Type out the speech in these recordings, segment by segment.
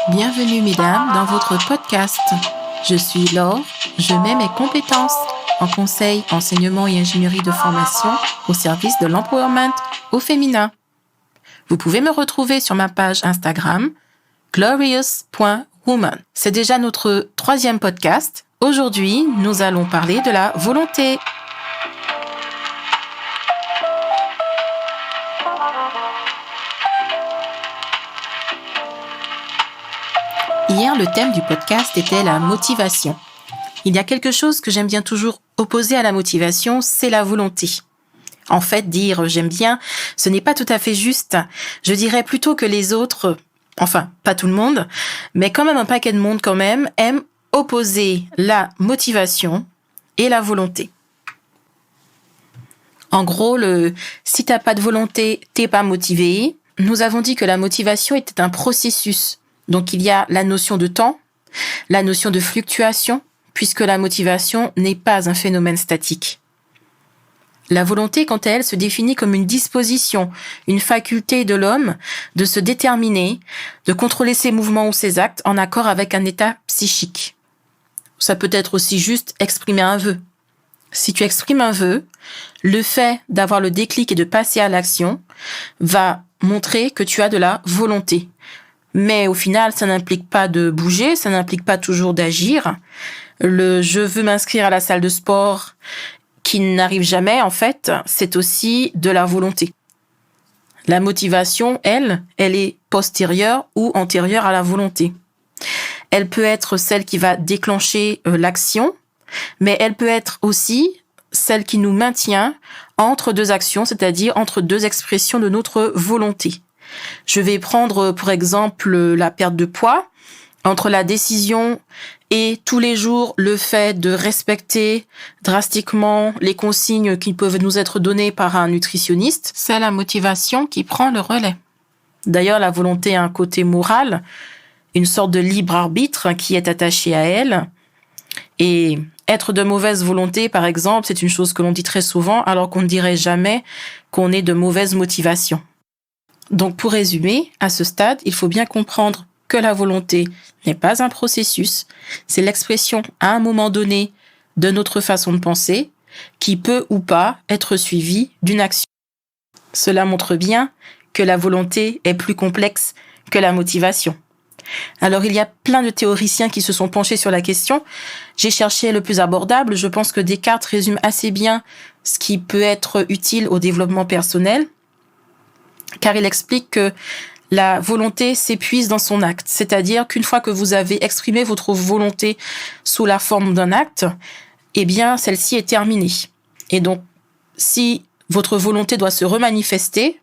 Bienvenue mesdames dans votre podcast. Je suis Laure, je mets mes compétences en conseil, enseignement et ingénierie de formation au service de l'empowerment au féminin. Vous pouvez me retrouver sur ma page Instagram glorious.woman. C'est déjà notre 3e podcast. Aujourd'hui, nous allons parler de la volonté. Hier, le thème du podcast était la motivation. Il y a quelque chose que j'aime bien toujours opposer à la motivation, c'est la volonté. En fait, dire « j'aime bien », ce n'est pas tout à fait juste. Je dirais plutôt que les autres, enfin, pas tout le monde, mais quand même un paquet de monde quand même, aiment opposer la motivation et la volonté. En gros, si t'as pas de volonté, t'es pas motivé. Nous avons dit que la motivation était un processus. Donc, il y a la notion de temps, la notion de fluctuation, puisque la motivation n'est pas un phénomène statique. La volonté, quant à elle, se définit comme une disposition, une faculté de l'homme de se déterminer, de contrôler ses mouvements ou ses actes en accord avec un état psychique. Ça peut être aussi juste exprimer un vœu. Si tu exprimes un vœu, le fait d'avoir le déclic et de passer à l'action va montrer que tu as de la volonté. Mais au final, ça n'implique pas de bouger, ça n'implique pas toujours d'agir. Je veux m'inscrire à la salle de sport qui n'arrive jamais, en fait, c'est aussi de la volonté. La motivation, elle est postérieure ou antérieure à la volonté. Elle peut être celle qui va déclencher l'action, mais elle peut être aussi celle qui nous maintient entre deux actions, c'est-à-dire entre deux expressions de notre volonté. Je vais prendre, pour exemple, la perte de poids. Entre la décision et tous les jours le fait de respecter drastiquement les consignes qui peuvent nous être données par un nutritionniste, c'est la motivation qui prend le relais. D'ailleurs, la volonté a un côté moral, une sorte de libre arbitre qui est attaché à elle. Et être de mauvaise volonté, par exemple, c'est une chose que l'on dit très souvent, alors qu'on ne dirait jamais qu'on est de mauvaise motivation. Donc, pour résumer, à ce stade, il faut bien comprendre que la volonté n'est pas un processus, c'est l'expression à un moment donné de notre façon de penser qui peut ou pas être suivie d'une action. Cela montre bien que la volonté est plus complexe que la motivation. Alors, il y a plein de théoriciens qui se sont penchés sur la question. J'ai cherché le plus abordable. Je pense que Descartes résume assez bien ce qui peut être utile au développement personnel, car il explique que la volonté s'épuise dans son acte. C'est-à-dire qu'une fois que vous avez exprimé votre volonté sous la forme d'un acte, eh bien, celle-ci est terminée. Et donc, si votre volonté doit se remanifester,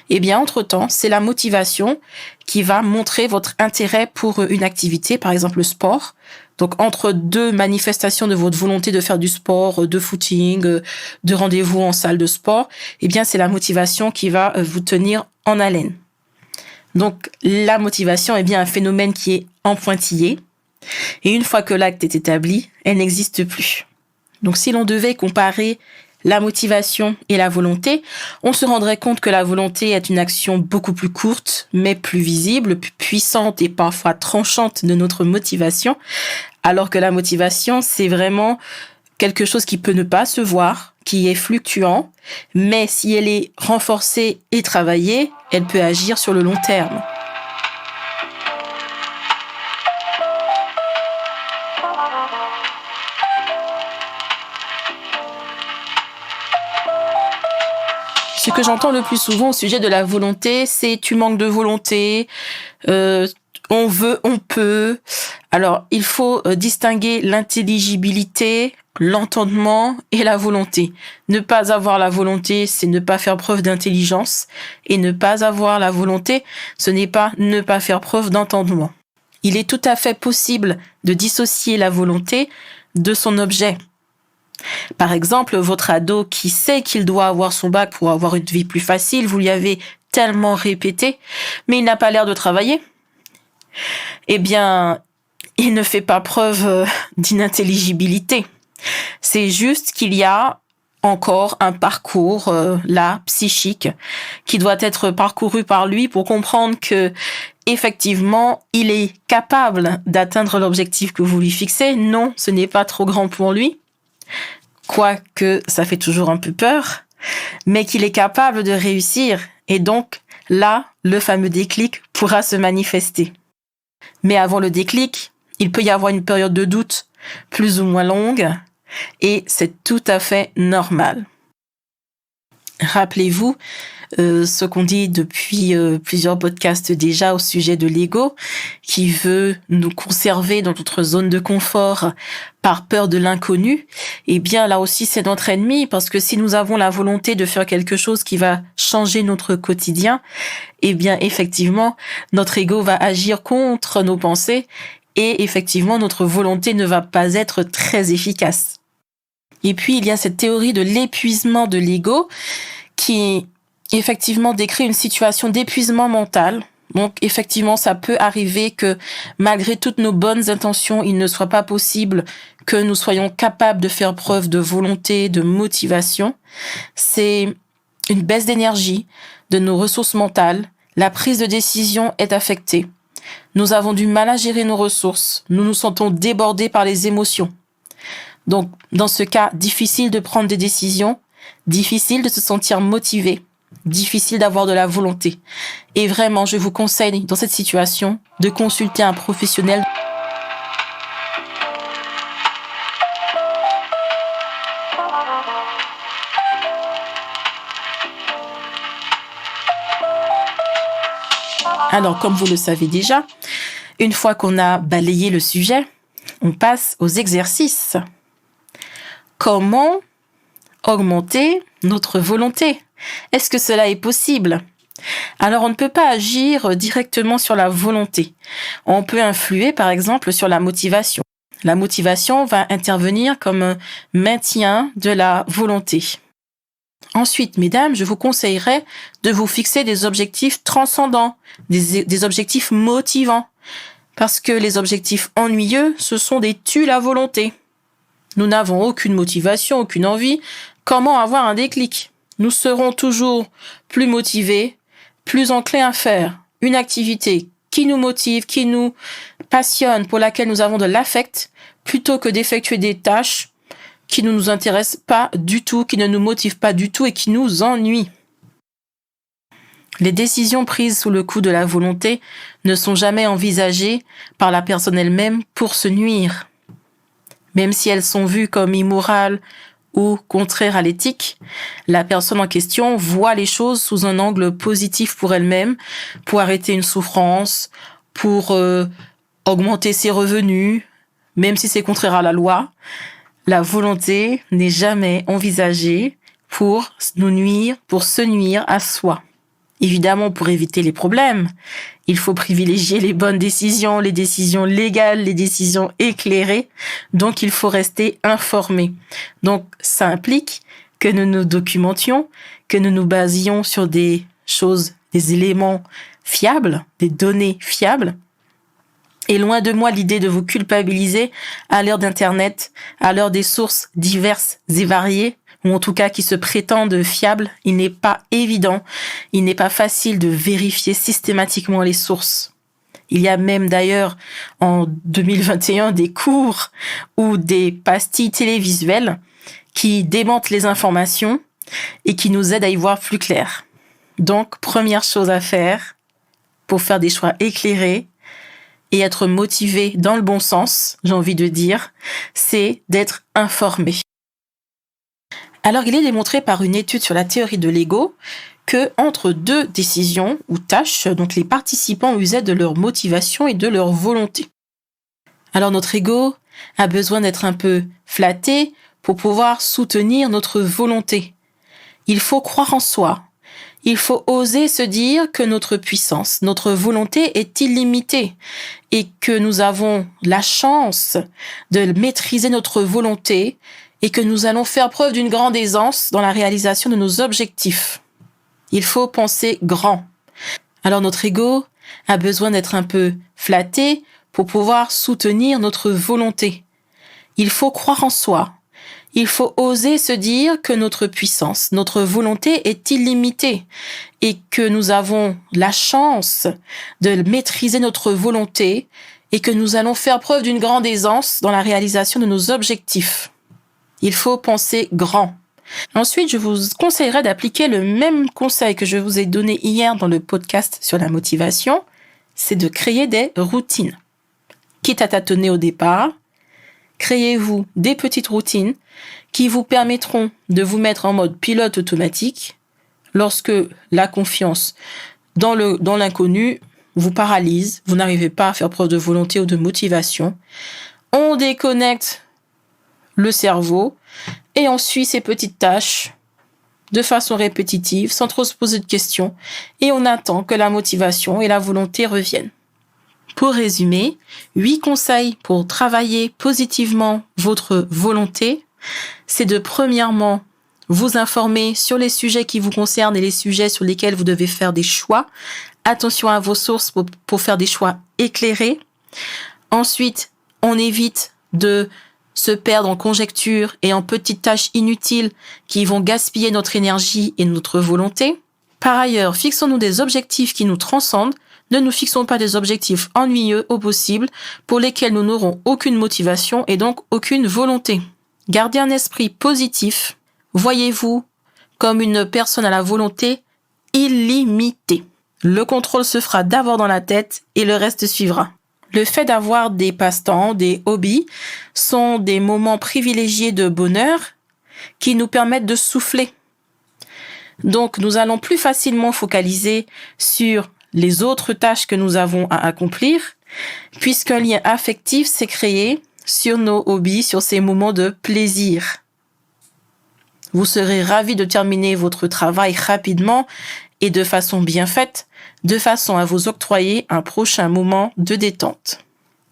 eh bien, entre-temps, c'est la motivation qui va montrer votre intérêt pour une activité, par exemple le sport. Donc, entre deux manifestations de votre volonté de faire du sport, de footing, de rendez-vous en salle de sport, eh bien, c'est la motivation qui va vous tenir en haleine. Donc, la motivation est bien un phénomène qui est en pointillé. Et une fois que l'acte est établi, elle n'existe plus. Donc, si l'on devait comparer la motivation et la volonté, on se rendrait compte que la volonté est une action beaucoup plus courte, mais plus visible, plus puissante et parfois tranchante de notre motivation, alors que la motivation, c'est vraiment quelque chose qui peut ne pas se voir, qui est fluctuant, mais si elle est renforcée et travaillée, elle peut agir sur le long terme. Ce que j'entends le plus souvent au sujet de la volonté, c'est « tu manques de volonté », on veut, on peut. Alors, il faut distinguer l'intelligibilité, l'entendement et la volonté. Ne pas avoir la volonté, c'est ne pas faire preuve d'intelligence. Et ne pas avoir la volonté, ce n'est pas ne pas faire preuve d'entendement. Il est tout à fait possible de dissocier la volonté de son objet. Par exemple, votre ado qui sait qu'il doit avoir son bac pour avoir une vie plus facile, vous lui avez tellement répété, mais il n'a pas l'air de travailler. Eh bien, il ne fait pas preuve d'inintelligibilité. C'est juste qu'il y a encore un parcours là psychique qui doit être parcouru par lui pour comprendre que effectivement il est capable d'atteindre l'objectif que vous lui fixez. Non, ce n'est pas trop grand pour lui, quoique ça fait toujours un peu peur, mais qu'il est capable de réussir, et donc là le fameux déclic pourra se manifester. Mais avant le déclic, il peut y avoir une période de doute plus ou moins longue, et c'est tout à fait normal. Rappelez-vous ce qu'on dit depuis plusieurs podcasts déjà au sujet de l'ego, qui veut nous conserver dans notre zone de confort par peur de l'inconnu. Eh bien, là aussi, c'est notre ennemi, parce que si nous avons la volonté de faire quelque chose qui va changer notre quotidien, eh bien, effectivement, notre ego va agir contre nos pensées, et effectivement, notre volonté ne va pas être très efficace. Et puis, il y a cette théorie de l'épuisement de l'ego qui, effectivement, décrit une situation d'épuisement mental. Donc, effectivement, ça peut arriver que, malgré toutes nos bonnes intentions, il ne soit pas possible que nous soyons capables de faire preuve de volonté, de motivation. C'est une baisse d'énergie, de nos ressources mentales. La prise de décision est affectée. Nous avons du mal à gérer nos ressources. Nous nous sentons débordés par les émotions. Donc, dans ce cas, difficile de prendre des décisions, difficile de se sentir motivé, difficile d'avoir de la volonté. Et vraiment, je vous conseille, dans cette situation, de consulter un professionnel. Alors, comme vous le savez déjà, une fois qu'on a balayé le sujet, on passe aux exercices. Comment augmenter notre volonté? Est-ce que cela est possible? Alors, on ne peut pas agir directement sur la volonté. On peut influer, par exemple, sur la motivation. La motivation va intervenir comme un maintien de la volonté. Ensuite, mesdames, je vous conseillerais de vous fixer des objectifs transcendants, des objectifs motivants. Parce que les objectifs ennuyeux, ce sont des tues la volonté. Nous n'avons aucune motivation, aucune envie. Comment avoir un déclic? Nous serons toujours plus motivés, plus enclins à faire une activité qui nous motive, qui nous passionne, pour laquelle nous avons de l'affect, plutôt que d'effectuer des tâches qui ne nous intéressent pas du tout, qui ne nous motivent pas du tout et qui nous ennuient. Les décisions prises sous le coup de la volonté ne sont jamais envisagées par la personne elle-même pour se nuire. Même si elles sont vues comme immorales ou contraires à l'éthique, la personne en question voit les choses sous un angle positif pour elle-même, pour arrêter une souffrance, pour augmenter ses revenus, même si c'est contraire à la loi. La volonté n'est jamais envisagée pour nous nuire, pour se nuire à soi. Évidemment, pour éviter les problèmes, il faut privilégier les bonnes décisions, les décisions légales, les décisions éclairées. Donc, il faut rester informé. Donc, ça implique que nous nous documentions, que nous nous basions sur des choses, des éléments fiables, des données fiables. Et loin de moi l'idée de vous culpabiliser à l'heure d'Internet, à l'heure des sources diverses et variées, ou en tout cas qui se prétendent fiables. Il n'est pas évident, il n'est pas facile de vérifier systématiquement les sources. Il y a même d'ailleurs en 2021 des cours ou des pastilles télévisuelles qui démentent les informations et qui nous aident à y voir plus clair. Donc, première chose à faire pour faire des choix éclairés et être motivé dans le bon sens, j'ai envie de dire, c'est d'être informé. Alors, il est démontré par une étude sur la théorie de l'ego que entre deux décisions ou tâches, donc les participants usaient de leur motivation et de leur volonté. Alors, notre ego a besoin d'être un peu flatté pour pouvoir soutenir notre volonté. Il faut croire en soi. Il faut oser se dire que notre puissance, notre volonté est illimitée et que nous avons la chance de maîtriser notre volonté et que nous allons faire preuve d'une grande aisance dans la réalisation de nos objectifs. Il faut penser grand. Alors notre ego a besoin d'être un peu flatté pour pouvoir soutenir notre volonté. Il faut croire en soi. Il faut oser se dire que notre puissance, notre volonté est illimitée et que nous avons la chance de maîtriser notre volonté et que nous allons faire preuve d'une grande aisance dans la réalisation de nos objectifs. Il faut penser grand. Ensuite, je vous conseillerais d'appliquer le même conseil que je vous ai donné hier dans le podcast sur la motivation, c'est de créer des routines. Quitte à tâtonner au départ, créez-vous des petites routines qui vous permettront de vous mettre en mode pilote automatique lorsque la confiance dans l'inconnu vous paralyse, vous n'arrivez pas à faire preuve de volonté ou de motivation. On déconnecte le cerveau et on suit ces petites tâches de façon répétitive, sans trop se poser de questions, et on attend que la motivation et la volonté reviennent. Pour résumer, 8 conseils pour travailler positivement votre volonté, c'est de premièrement vous informer sur les sujets qui vous concernent et les sujets sur lesquels vous devez faire des choix. Attention à vos sources pour faire des choix éclairés. Ensuite, on évite de se perdre en conjectures et en petites tâches inutiles qui vont gaspiller notre énergie et notre volonté. Par ailleurs, fixons-nous des objectifs qui nous transcendent. Ne nous fixons pas des objectifs ennuyeux au possible pour lesquels nous n'aurons aucune motivation et donc aucune volonté. Gardez un esprit positif. Voyez-vous comme une personne à la volonté illimitée. Le contrôle se fera d'abord dans la tête et le reste suivra. Le fait d'avoir des passe-temps, des hobbies, sont des moments privilégiés de bonheur qui nous permettent de souffler. Donc, nous allons plus facilement focaliser sur les autres tâches que nous avons à accomplir, puisqu'un lien affectif s'est créé sur nos hobbies, sur ces moments de plaisir. Vous serez ravis de terminer votre travail rapidement et de façon bien faite, de façon à vous octroyer un prochain moment de détente.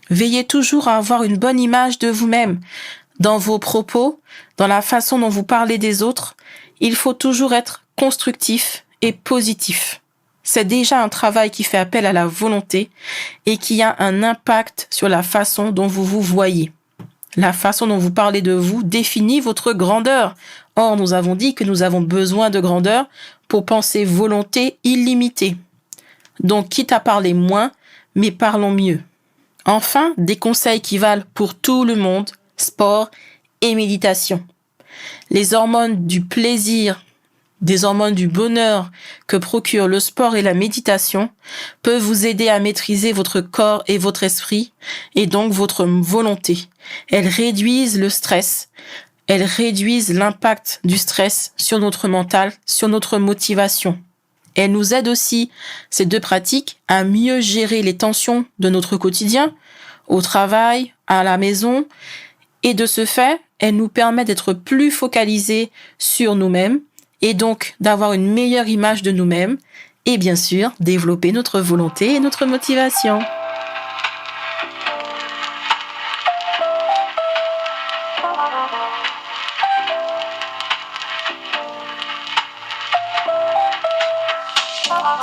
Veillez toujours à avoir une bonne image de vous-même. Dans vos propos, dans la façon dont vous parlez des autres, il faut toujours être constructif et positif. C'est déjà un travail qui fait appel à la volonté et qui a un impact sur la façon dont vous vous voyez. La façon dont vous parlez de vous définit votre grandeur. Or, nous avons dit que nous avons besoin de grandeur pour penser volonté illimitée. Donc, quitte à parler moins, mais parlons mieux. Enfin, des conseils qui valent pour tout le monde, sport et méditation. Les hormones du plaisir, des hormones du bonheur que procurent le sport et la méditation peuvent vous aider à maîtriser votre corps et votre esprit, et donc votre volonté. Elles réduisent le stress. Elles réduisent l'impact du stress sur notre mental, sur notre motivation. Elles nous aident aussi, ces deux pratiques, à mieux gérer les tensions de notre quotidien, au travail, à la maison, et de ce fait, elles nous permettent d'être plus focalisés sur nous-mêmes, et donc d'avoir une meilleure image de nous-mêmes, et bien sûr, développer notre volonté et notre motivation.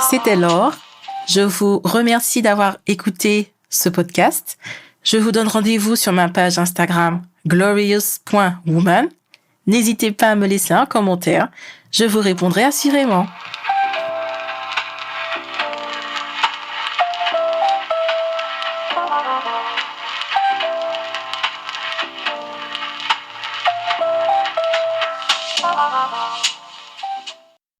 C'était Laure. Je vous remercie d'avoir écouté ce podcast. Je vous donne rendez-vous sur ma page Instagram glorious.woman. N'hésitez pas à me laisser un commentaire. Je vous répondrai assurément.